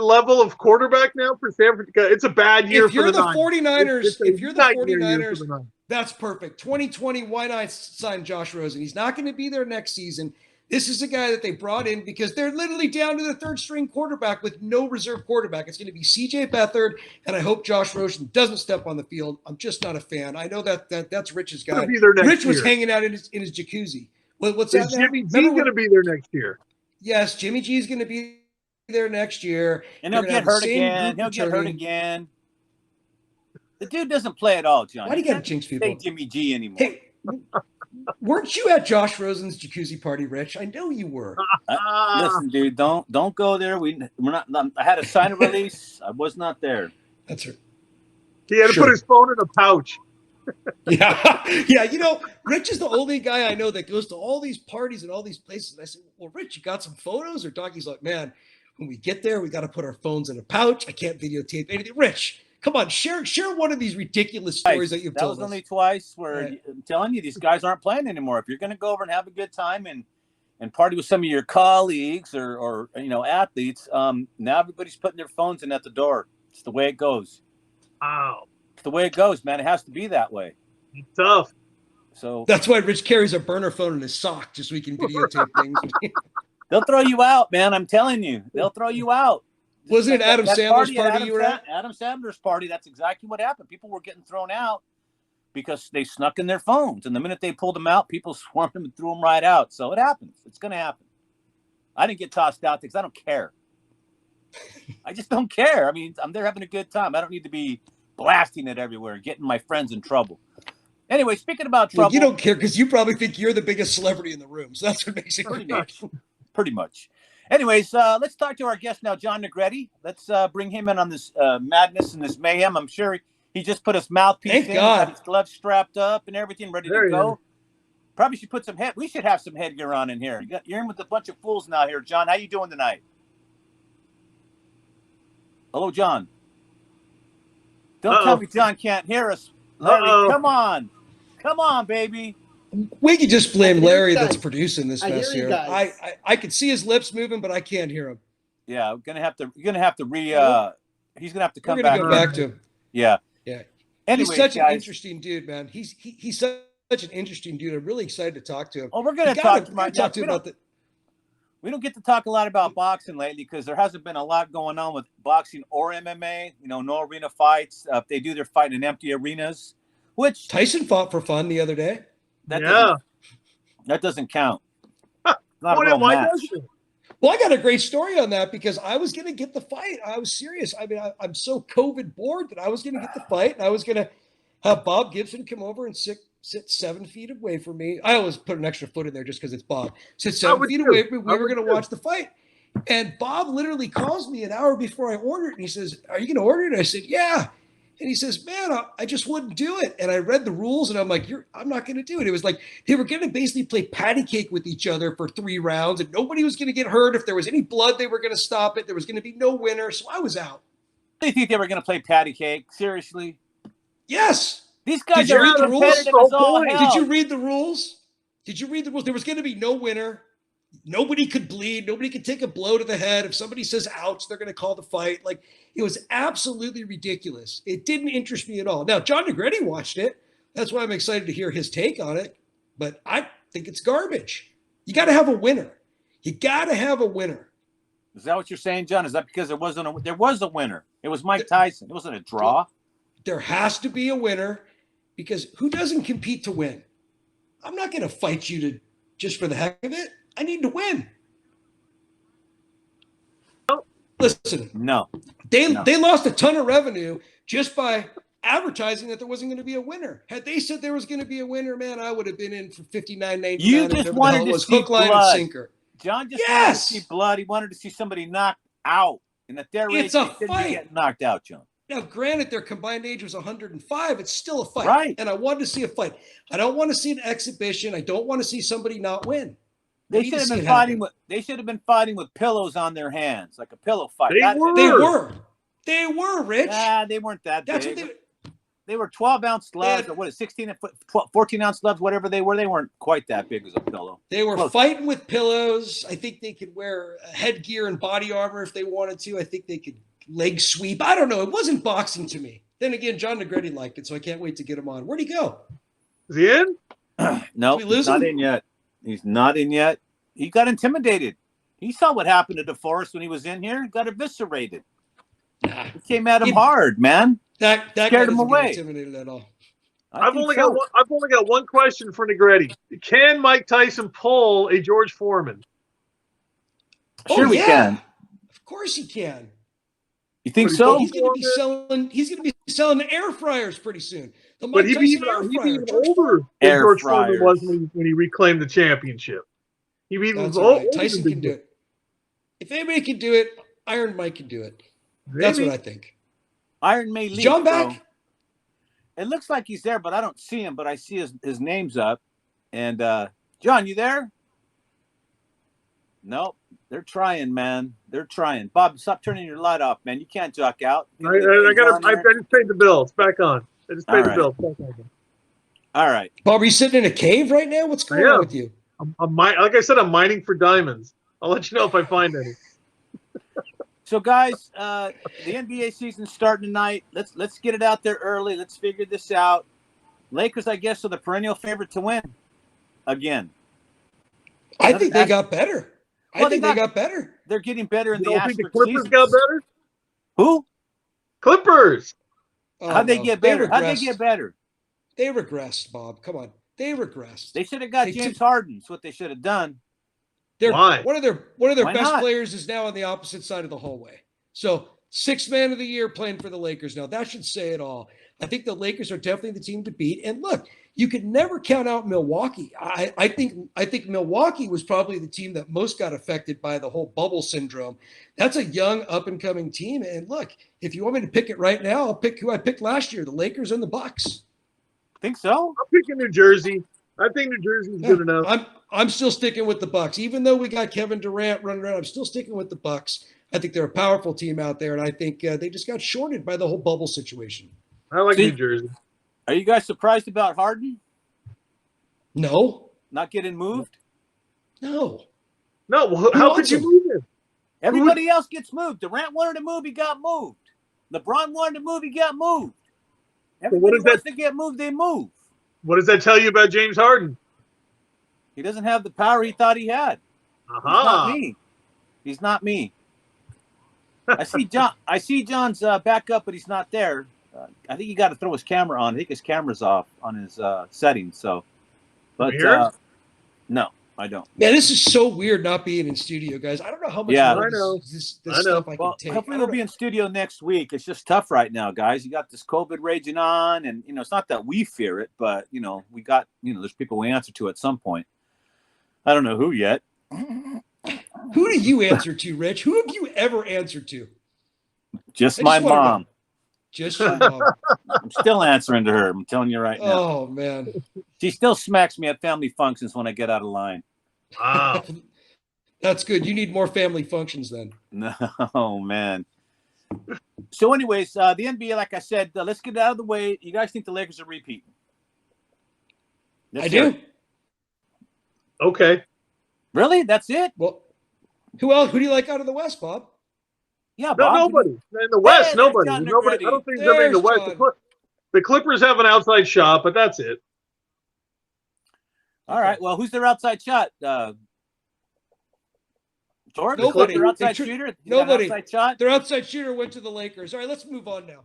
level of quarterback now for San Francisco. It's a bad year If you're for the Niners. 49ers, It's a if you're the nightmare year 49ers, for the Niners. that's perfect. 2020, why not sign Josh Rosen? He's not going to be there next season. This is a guy that they brought in because they're literally down to the third string quarterback with no reserve quarterback. It's going to be CJ Beathard, and I hope Josh Rosen doesn't step on the field. I'm just not a fan. I know that's Rich's guy. Gonna be there next Rich was year. hanging out in his jacuzzi. What's Is that now? Jimmy G Remember going to be there next year? Yes, Jimmy G is going to be there next year. And You're he'll gonna get have the hurt same again. group He'll get hurt returning. again. The dude doesn't play at all, John. Why do you He got to can't jinx people? say Jimmy G anymore. Hey, weren't you at Josh Rosen's jacuzzi party, Rich? I know you were. Listen, dude, don't go there. We're not. I had a sign of release. I was not there. That's her. He had to Sure. put his phone in a pouch. Yeah. Yeah. Rich is the only guy I know that goes to all these parties and all these places. And I said, well, Rich, you got some photos? Or Doc? He's like, man, when we get there, we got to put our phones in a pouch. I can't videotape anything. Rich, come on, share one of these ridiculous stories that you've That told was us. only twice where Right. I'm telling you, these guys aren't playing anymore. If you're going to go over and have a good time and party with some of your colleagues or athletes, now everybody's putting their phones in at the door. It's the way it goes. Wow. It's the way it goes, man. It has to be that way. It's tough. So That's why Rich carries a burner phone in his sock just so he can videotape things. they'll throw you out, man. I'm telling you, they'll throw you out. Wasn't it Adam Sandler's party you were at? Adam Sandler's party. That's exactly what happened. People were getting thrown out because they snuck in their phones, and the minute they pulled them out, people swarmed them and threw them right out. So it happens. It's going to happen. I didn't get tossed out because I don't care. I just don't care. I mean, I'm there having a good time. I don't need to be blasting it everywhere, getting my friends in trouble. Anyway, speaking about trouble, Well, you don't care because you probably think you're the biggest celebrity in the room. So that's what makes it pretty great. much. Pretty much. Anyways, let's talk to our guest now, John Negretti. Let's bring him in on this madness and this mayhem. I'm sure he just put his mouthpiece Thank in, God. got his gloves strapped up and everything, ready There to he go. is. Probably should put some head. We should have some headgear on in here. You're in with a bunch of fools now here, John. How you doing tonight? Hello, John. Don't tell me John can't hear us. Larry, come on, baby. We could just blame I hear you Larry guys. that's producing this I mess hear you here. guys. I could see his lips moving, but I can't hear him. Yeah, you're gonna have to he's gonna have to We're come gonna back. go back to him. Yeah. Yeah. Anyways, He's such an guys, interesting dude, man. He's such an interesting dude. I'm really excited to talk to him. well, we're gonna We talk gotta talk to him about the. We don't get to talk a lot about boxing lately because there hasn't been a lot going on with boxing or MMA. You know, no arena fights. They do their fight in empty arenas, which Tyson fought for fun the other day. that Yeah. doesn't count. Huh. Not a Why real match. doesn't it? Well, I got a great story on that because I was going to get the fight. I was serious. I mean, I'm so COVID bored that I was going to get the fight, and I was going to have Bob Gibson come over and sit 7 feet away from me. I always put an extra foot in there just because it's Bob. Sit 7 would feet too. away from me. We I were would going to too. watch the fight. And Bob literally calls me an hour before I ordered, and he says, "Are you going to order it?" And I said, "Yeah." And he says, "Man, I just wouldn't do it." And I read the rules, and I'm like, I'm not going to do it. It was like they were going to basically play patty cake with each other for 3 rounds, and nobody was going to get hurt. If there was any blood, they were going to stop it. There was going to be no winner, so I was out. Do you think they were going to play patty cake? Seriously? Yes. These guys Did you are read the rules? competitive as all Did hell. Did you read the rules? There was going to be no winner. Nobody could bleed. Nobody could take a blow to the head. If somebody says ouch, they're going to call the fight. Like, it was absolutely ridiculous. It didn't interest me at all. Now, John Negretti watched it. That's why I'm excited to hear his take on it. But I think it's garbage. You got to have a winner. You got to have a winner. Is that what you're saying, John? Is that because there was a winner? It was Mike Tyson. It wasn't a draw. There has to be a winner because who doesn't compete to win? I'm not going to fight you to just for the heck of it. I need to win. Listen, No. they No. lost a ton of revenue just by advertising that there wasn't going to be a winner. Had they said there was going to be a winner, man, I would have been in for $59.99. You just wanted to see hook, line, blood. and sinker. John just Yes! wanted to see blood. He wanted to see somebody knocked out. And at their age, It's a they shouldn't be fight. getting knocked out, John. Now, granted, their combined age was 105. It's still a fight. Right. And I wanted to see a fight. I don't want to see an exhibition. I don't want to see somebody not win. I They need should to have see been it fighting happen. with. They should have been fighting with pillows on their hands, like a pillow fight. They were. They were. They were, Rich. They weren't that That's big. what They were 12-ounce gloves, had- or what is 14-ounce gloves, whatever they were. They weren't quite that big as a pillow. they were Close. fighting with pillows. I think they could wear headgear and body armor if they wanted to. I think they could leg sweep. I don't know. It wasn't boxing to me. Then again, John Negretti liked it, so I can't wait to get him on. Where'd he go? Is he in? No, Did we lose he's not him? in yet. He's not in yet. He got intimidated. He saw what happened to DeForest when he was in here. He got eviscerated. He came at him You- him man. That guy Scared him doesn't get away. intimidated at all. I've only got one question for Negretti. Can Mike Tyson pull a George Foreman? Sure, we can. Of course he can. You think Pretty so? He's going to be selling air fryers pretty soon. The Mike But he'd be Tyson air even fryer. older than Air George Foreman fryers. was when he reclaimed the championship. He even That's was all right. older Tyson than can do it. If anybody can do it, Iron Mike can do it. That's Maybe. what I think. Iron May Is leave. John bro. back? It looks like he's there, but I don't see him. But I see his name's up. And John, you there? Nope. They're trying, man. They're trying. Bob, stop turning your light off, man. You can't jock out. I just paid the bill. It's back on. I just paid All the right. bill. It's back on. All right. Bob, are you sitting in a cave right now? What's going Yeah. on with you? Like I said, I'm mining for diamonds. I'll let you know if I find any. So, guys, the NBA season's starting tonight. Let's get it out there early. Let's figure this out. Lakers, I guess, are the perennial favorite to win again. I think they got better. I Well, think they got better. They're getting better in You the don't think the asterisk Clippers seasons. got better? Who? Clippers. Oh, How'd they no. get better? How'd they regressed. get better? They regressed, Bob. Come on. They regressed. They should have got They James Harden. That's what they should have done. Why? One of their Why best not? players is now on the opposite side of the hallway. So 6th man of the year playing for the Lakers now. That should say it all. I think the Lakers are definitely the team to beat. And look, you could never count out Milwaukee. I think Milwaukee was probably the team that most got affected by the whole bubble syndrome. That's a young up and coming team. And look, if you want me to pick it right now, I'll pick who I picked last year: the Lakers and the Bucks. Think so? I'm picking New Jersey. I think New Jersey's good enough. I'm still sticking with the Bucks, even though we got Kevin Durant running around. I'm still sticking with the Bucks. I think they're a powerful team out there, and I think they just got shorted by the whole bubble situation. I like New Jersey. Are you guys surprised about Harden No, not getting moved? no. No, how could you move him? Everybody else gets moved. Durant wanted to move, he got moved. LeBron wanted to move, he got moved. Everybody wants to get moved, they move. What does that tell you about James Harden? He doesn't have the power he thought he had. He's not me. He's not me. I see John's back up, but he's not there. I think you got to throw his camera on. I think his camera's off on his settings. So, but no, I don't. Man, this is so weird not being in studio, guys. I don't know how much more this stuff I can take. Hopefully we'll be in studio next week. It's just tough right now, guys. You got this COVID raging on, and it's not that we fear it, but we got there's people we answer to at some point. I don't know who yet. Who do you answer to, Rich? Who have you ever answered to? Just my mom. Just your mom. I'm still answering to her. I'm telling you right now. Oh, man. She still smacks me at family functions when I get out of line. Wow. That's good. You need more family functions then. No, man. So anyways, the NBA, like I said, let's get it out of the way. You guys think the Lakers are repeating? I do. Okay. Really? That's it? Well, who else? Who do you like out of the West, Bob? Yeah, Bob. Nobody. In the West, nobody. I don't think there's anybody in the West. The Clippers have an outside shot, but that's it. All right. Well, who's their outside shot? Jordan? Nobody. Their outside shooter? Nobody. Outside shot? Their outside shooter went to the Lakers. All right, let's move on now.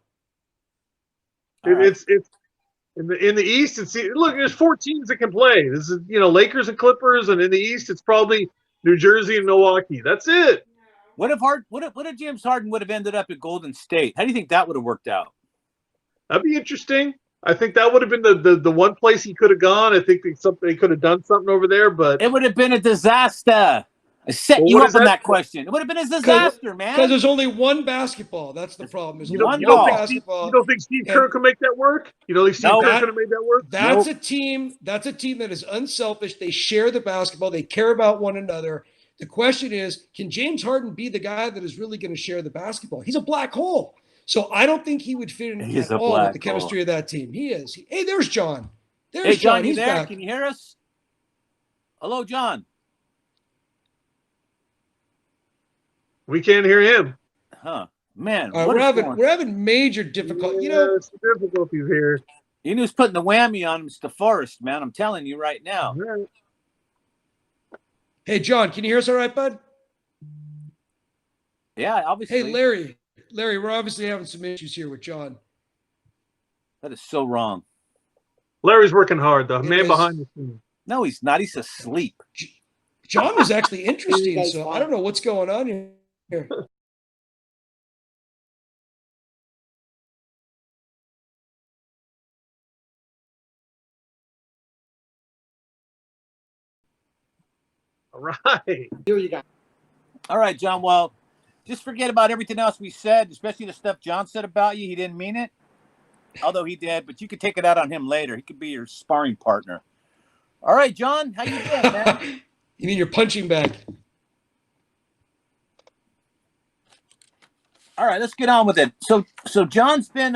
It's in the East. Look, there's 4 teams that can play. This is Lakers and Clippers, and in the East, it's probably New Jersey and Milwaukee. That's it. What if James Harden would have ended up at Golden State? How do you think that would have worked out? That'd be interesting. I think that would have been the one place he could have gone. I think they could have done something over there, but it would have been a disaster. I set you up on that question. It would have been a disaster, man. Because there's only one basketball. That's the problem. There's you only don't one think basketball. You don't think Steve Kerr can make that work? You don't think Steve Kerr could have made that work? That's a team. That's a team that is unselfish. They share the basketball. They care about one another. The question is, can James Harden be the guy that is really going to share the basketball? He's a black hole. So I don't think he would fit in at all with the chemistry of that team. He is. Hey, there's John. Hey, John, you there? Back. Can you hear us? Hello, John. We can't hear him. Huh. Man, we're having major difficulty. It's difficulties here. You know who's putting the whammy on him? It's DeForest, man. I'm telling you right now. Right. Hey, John, can you hear us all right, bud? Yeah, obviously. Hey, Larry, we're obviously having some issues here with John. That is so wrong. Larry's working hard, though. Man behind the scenes. No, he's not. He's asleep. John was actually interesting, so I don't know what's going on here. All right. Here you go. All right, John. Well, just forget about everything else we said, especially the stuff John said about you. He didn't mean it, although he did. But you could take it out on him later. He could be your sparring partner. All right, John. How you doing, man? You mean your punching bag? All right, let's get on with it. So John's been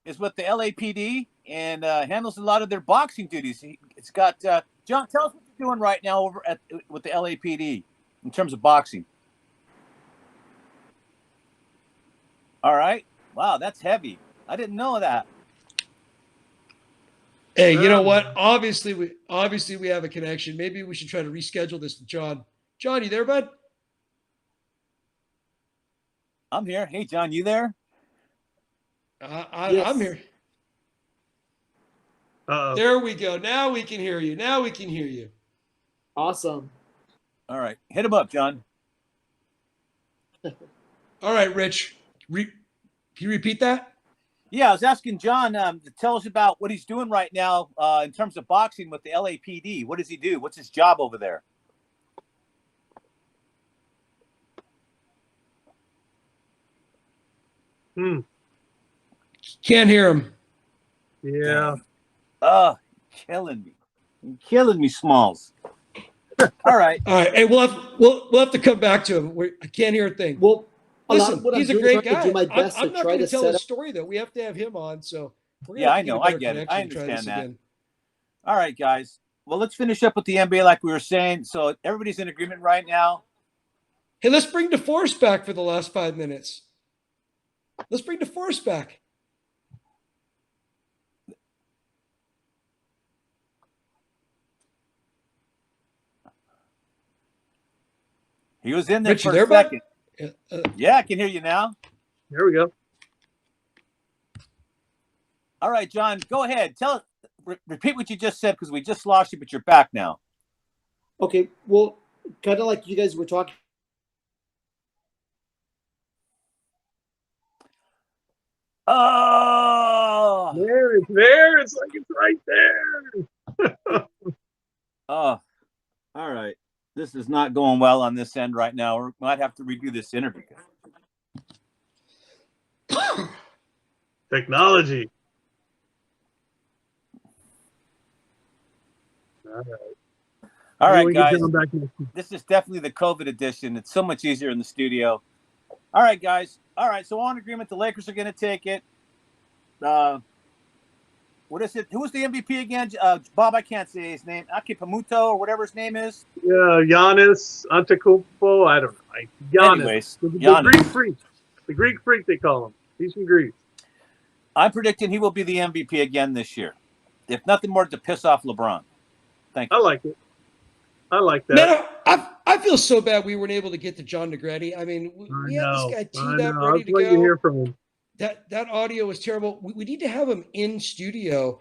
is with the LAPD and handles a lot of their boxing duties. It's got John. Tell us what you're doing right now over with the LAPD in terms of boxing. All right. Wow, that's heavy. I didn't know that. Hey, you know what? Obviously we have a connection. Maybe we should try to reschedule this with John. John, you there, bud? I'm here. Hey, John, you there? I'm Yes. here. Uh-oh. There we go. Now we can hear you. Now we can hear you. Awesome. All right. Hit him up, John. All right, Rich. Can you repeat that? Yeah, I was asking John to tell us about what he's doing right now in terms of boxing with the LAPD. What does he do? What's his job over there? Can't hear him. Yeah. Oh, killing me. You're killing me, Smalls. All right. All right. Hey, we'll have to come back to him. I can't hear a thing. Well, a lot Listen, of what he's I'm a doing, great trying guy. to do my best I'm to not try going to to tell set his up. story though. We have to have him on. So we're Yeah, gonna I have to know. get a I better get it. connection I and try understand this that. again. All right, guys. Well, let's finish up with the NBA like we were saying. So everybody's in agreement right now. Hey, let's bring DeForest back for the last 5 minutes. Let's bring DeForest back. He was in there Rich, you for a there, bud? second. Yeah, I can hear you now. There we go. All right, John, go ahead. Repeat what you just said because we just lost you, but you're back now. Okay, well, kind of like you guys were talking. Oh, There, it's there. It's like it's right there. oh, all right. This is not going well on this end right now. We might have to redo this interview. Technology. All right. All Maybe right, we can get guys. John back next week. This is definitely the COVID edition. It's so much easier in the studio. All right, guys. All right, so on agreement, the Lakers are going to take it. What is it? Who was the MVP again? Bob, I can't say his name. Akipamuto or whatever his name is. Yeah, Giannis Antetokounmpo. I don't know. Giannis. Anyways, The Giannis. Greek freak. The Greek freak, they call him. He's from Greece. I'm predicting he will be the MVP again this year. If nothing more to piss off LeBron. Thank you. I like it. I like that. Man, I feel so bad we weren't able to get to John Negretti. I mean, we had this guy teed up, ready to I was waiting to hear go. from him. That audio was terrible. We need to have him in studio.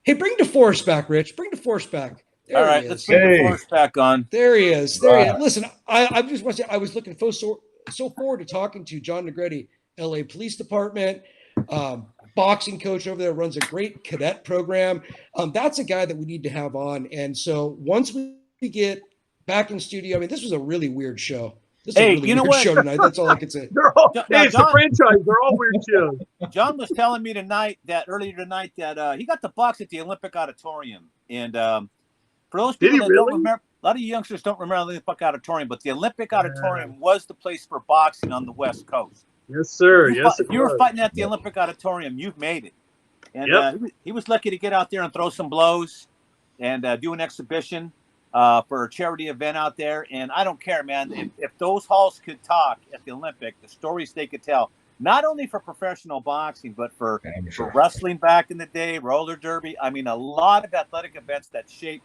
Hey, bring DeForest back, Rich. Bring DeForest back. There All right, he let's is. bring Hey. the force back on. There he is. There he is. Right. Listen, I just want to say I was looking so forward to talking to John Negretti, LA Police Department, boxing coach over there, runs a great cadet program. That's a guy that we need to have on. And so once we get back in studio, I mean, this was a really weird show. This is Hey, a really you know weird what? show tonight. That's all I can say. They're all, Now, hey, it's a John- franchise. They're all weird shows. John was telling me earlier tonight that he got the box at the Olympic Auditorium. And for those Did people he that really? don't remember, a lot of youngsters don't remember the Olympic Auditorium, but the Olympic Auditorium was the place for boxing on the West Coast. Yes, sir. If you, Yes, if it you were was. fighting at the Olympic Auditorium, you've made it. And Yep. he was lucky to get out there and throw some blows and do an exhibition for a charity event out there. And I don't care, man. If those halls could talk at the Olympic, the stories they could tell, not only for professional boxing, but for wrestling back in the day, roller derby. I mean, a lot of athletic events that shaped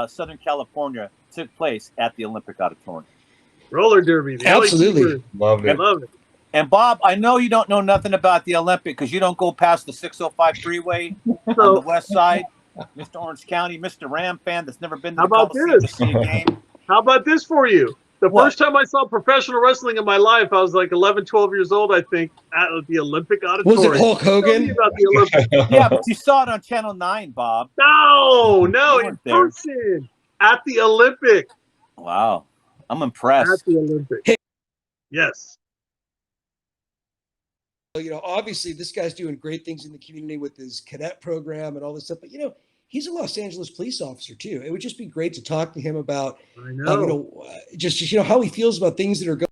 Southern California took place at the Olympic Auditorium. Roller derby. The Absolutely. LA Keepers. Loved it. Love it. And Bob, I know you don't know nothing about the Olympic because you don't go past the 605 freeway on the So, west side. Mr. Orange County, Mr. Ram fan that's never been to How the about Coliseum to this? see a game. how about this for you? The What? first time I saw professional wrestling in my life, I was like 11, 12 years old, I think, at the Olympic Auditorium. Was it Hulk Tell me Hogan? about the Olympic. Yeah, but you saw it on Channel 9, Bob. No, You in weren't there. person. At the Olympic. Wow. I'm At impressed. the Olympic. Hey. Yes. You know, obviously this guy's doing great things in the community with his cadet program and all this stuff, but you know, he's a Los Angeles police officer too. It would just be great to talk to him about, I know. you know, just you know how he feels about things that are going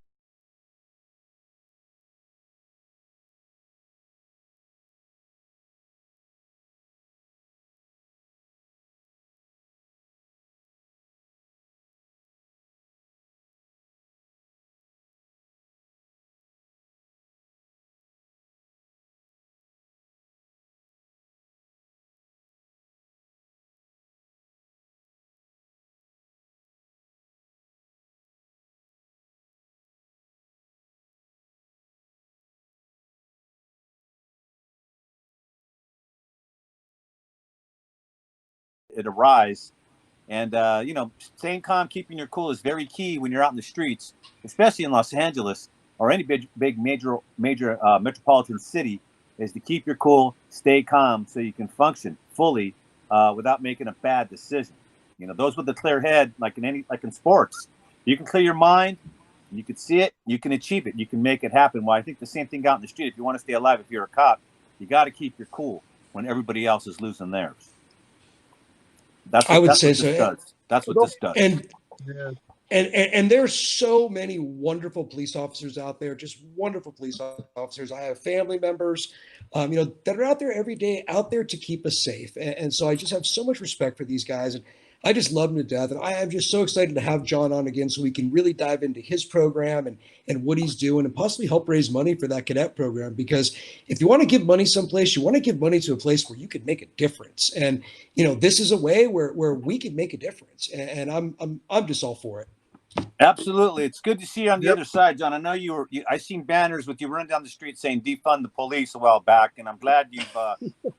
it arise. And you know, staying calm, keeping your cool is very key when you're out in the streets, especially in Los Angeles or any big major metropolitan city. Is to keep your cool, stay calm, so you can function fully without making a bad decision. You know, those with the clear head, like in sports, you can clear your mind, you can see it, you can achieve it, you can make it happen. Well, I think the same thing out in the street. If you want to stay alive, if you're a cop, you got to keep your cool when everybody else is losing theirs. That's what this does. That's what this does. And Yeah. And there's so many wonderful police officers out there, just wonderful police officers. I have family members, that are out there every day, out there to keep us safe. And so I just have so much respect for these guys, and I just love them to death. And I am just so excited to have John on again, so we can really dive into his program and what he's doing, and possibly help raise money for that cadet program. Because if you want to give money someplace, you want to give money to a place where you could make a difference. And this is a way where we can make a difference. And I'm just all for it. Absolutely. It's good to see you on the other side, John. I know I seen banners with you running down the street saying defund the police a while back, and I'm glad you've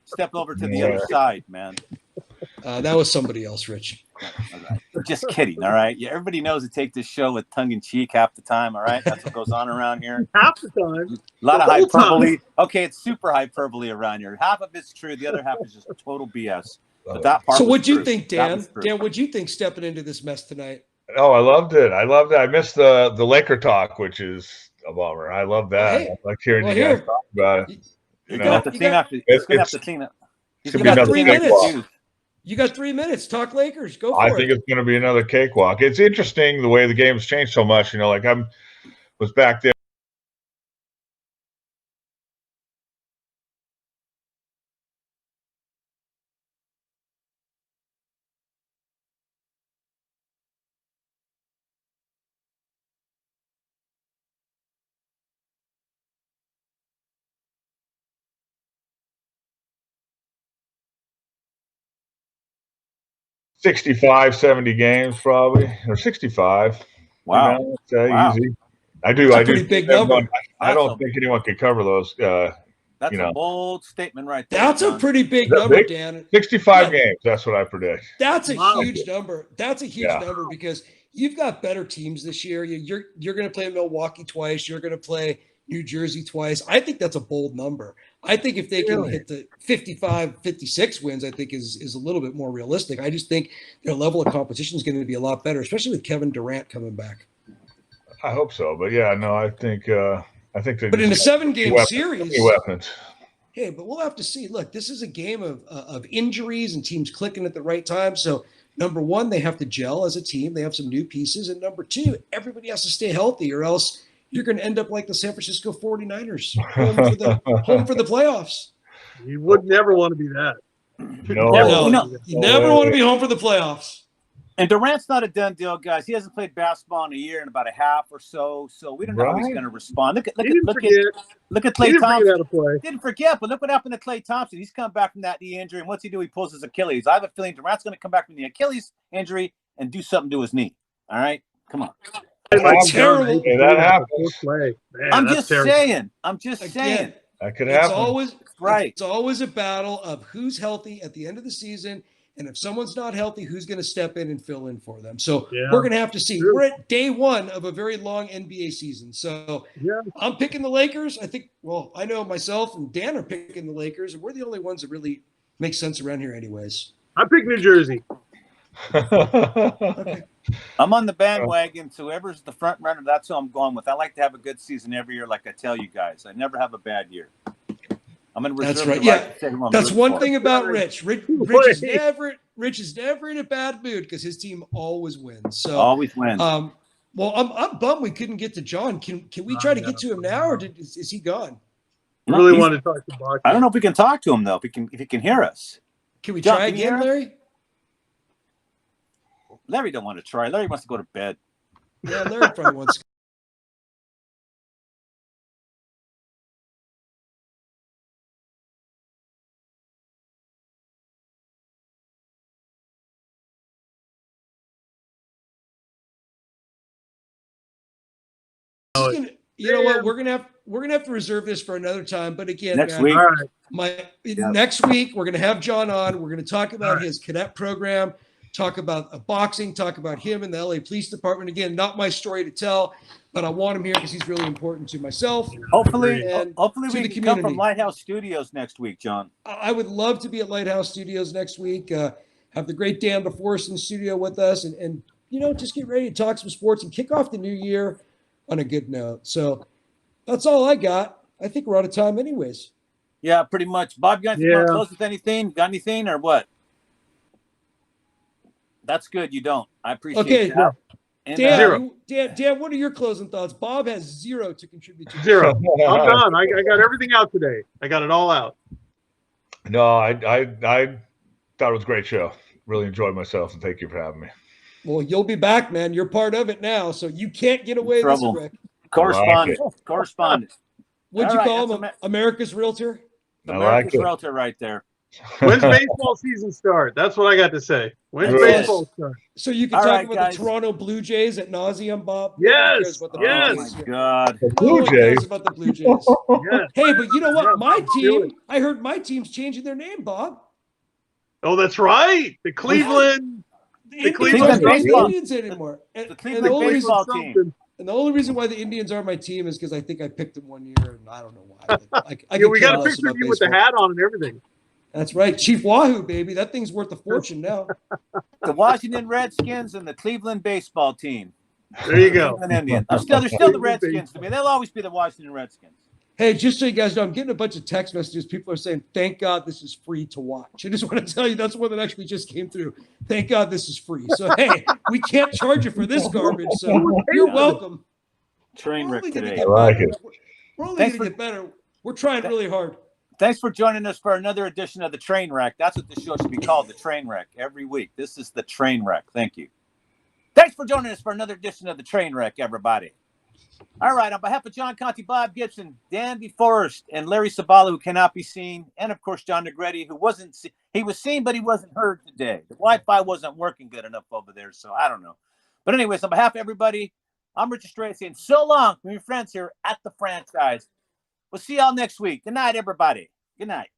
stepped over to the other side, man. That was somebody else, Rich. All right. Just kidding, all right? Yeah, everybody knows to take this show with tongue-in-cheek half the time, all right? That's what goes on around here. Half the time. A lot of The whole hyperbole. time. Okay, it's super hyperbole around here. Half of it's true. The other half is just total BS. But that part So was what'd you true. think, That Dan? was true. Dan, what'd you think stepping into this mess tonight? Oh, I loved it. I missed the Laker talk, which is a bummer. I love that. Hey, I like hearing well, you guys here. talk about it. He's gonna have to clean up. He's gonna have to clean up. He's It's gonna gonna have be to another clean up his cakewalk. shoes. You got 3 minutes. Talk Lakers. Go for I it. think it's going to be another cakewalk. It's interesting the way the game's changed so much. Like was back there. $65, 70 games probably, or 65. Wow. Wow. Easy. I That's a do. pretty big number. I don't think anyone could cover those. That's a bold statement right there. That's John. a pretty big Is that number, big? Dan. 65 Yeah. games. That's what I predict. That's a Wow. huge number. That's a huge number because you've got better teams this year. You're going to play Milwaukee twice. You're going to play New Jersey twice. I think that's a bold number. I think if they can hit the 55, 56 wins, I think is a little bit more realistic. I just think their level of competition is going to be a lot better, especially with Kevin Durant coming back. I hope so, but yeah, no, I think they. But in a 7-game series, weapons. Hey, but we'll have to see. Look, this is a game of injuries and teams clicking at the right time. So, number one, they have to gel as a team. They have some new pieces. And number two, everybody has to stay healthy, or else you're going to end up like the San Francisco 49ers, home for the playoffs. You would never want to be that. No, you never want to be home for the playoffs. And Durant's not a done deal, guys. He hasn't played basketball in a year and about a half or so. So we don't know how he's going to respond. Look at Klay Thompson. Didn't forget, but look what happened to Klay Thompson. He's come back from that knee injury, and what's he do? He pulls his Achilles. I have a feeling Durant's going to come back from the Achilles injury and do something to his knee. All right, come on. That's terrible. Yeah, that happens. Man, I'm just saying. That could happen. It's always a battle of who's healthy at the end of the season. And if someone's not healthy, who's going to step in and fill in for them? So we're going to have to see. True. We're at day one of a very long NBA season. So I'm picking the Lakers. I think, I know myself and Dan are picking the Lakers, and we're the only ones that really make sense around here anyways. I pick New Jersey. Okay. I'm on the bandwagon. So whoever's the front runner, that's who I'm going with. I like to have a good season every year, like I tell you guys. I never have a bad year. I'm going to reserve That's right. the right to say who I'm That's rooting one for. thing about Rich. Rich is never in a bad mood because his team always wins. So always wins. I'm bummed we couldn't get to John. Can we try to get to him now, or is he gone? I really want to talk to Bach. I don't know if we can talk to him though. If he can hear us. Can we John, try can you again, hear Larry? Larry don't want to try. Larry wants to go to bed. Yeah, Larry probably wants to. You know what? We're gonna have to reserve this for another time. But again, Next man, week. All right. Next week we're gonna have John on. We're gonna talk about All right. his cadet program, talk about boxing, talk about him in the LA Police Department. Again, not my story to tell, but I want him here because he's really important to myself. Hopefully, And hopefully to we the can come from community. Lighthouse Studios next week, John. I would love to be at Lighthouse Studios next week. Have the great Dan DeForest in the studio with us, and just get ready to talk some sports and kick off the new year on a good note. So that's all I got. I think we're out of time, anyways. Yeah, pretty much. Bob, you want to close with anything? Got anything or what? That's good. You don't. I appreciate that. And, Dan, what are your closing thoughts? Bob has 0 to contribute to. 0. I'm done. I got everything out today. I got it all out. No, I thought it was a great show. Really enjoyed myself, and thank you for having me. Well, you'll be back, man. You're part of it now, so you can't get away with this, Rick. Correspondent. Correspondent. What'd you call him? America's Realtor? America's Realtor right there. When's baseball season start? That's what I got to say. When's baseball start? So you can talk about the Toronto Blue Jays at nauseum, Bob. Yes. Oh my God. The Blue Jays. About the Blue Jays. Yeah. Hey, but you know what? My team. I heard my team's changing their name, Bob. Oh, that's right. The Cleveland. The Cleveland Indians aren't baseball. the Indians anymore. The Cleveland baseball team. And the only reason why the Indians are my team is because I think I picked them one year, and I don't know why. Yeah, we got a picture of you with the hat on and everything. That's right. Chief Wahoo, baby. That thing's worth a fortune now. The Washington Redskins and the Cleveland baseball team. There you go. Cleveland Indians. They're still the Redskins to me. They'll always be the Washington Redskins. Hey, just so you guys know, I'm getting a bunch of text messages. People are saying, thank God this is free to watch. I just want to tell you that's one that actually just came through. Thank God this is free. So, hey, we can't charge you for this garbage. So you're welcome. Train wreck today. I like it. We're only going to get better. We're trying really hard. Thanks for joining us for another edition of the Train Wreck. That's what the show should be called, the Train Wreck, every week. This is the Train Wreck. Thank you. Thanks for joining us for another edition of the Train Wreck, everybody. All right, on behalf of John Conte, Bob Gibson, Dan DeForest, and Larry Sabala, who cannot be seen, and of course John Negretti, who he was seen, but he wasn't heard today. The Wi-Fi wasn't working good enough over there, so I don't know. But anyways, on behalf of everybody, I'm Richard Stray saying so long from your friends here at the franchise. We'll see y'all next week. Good night, everybody. Good night.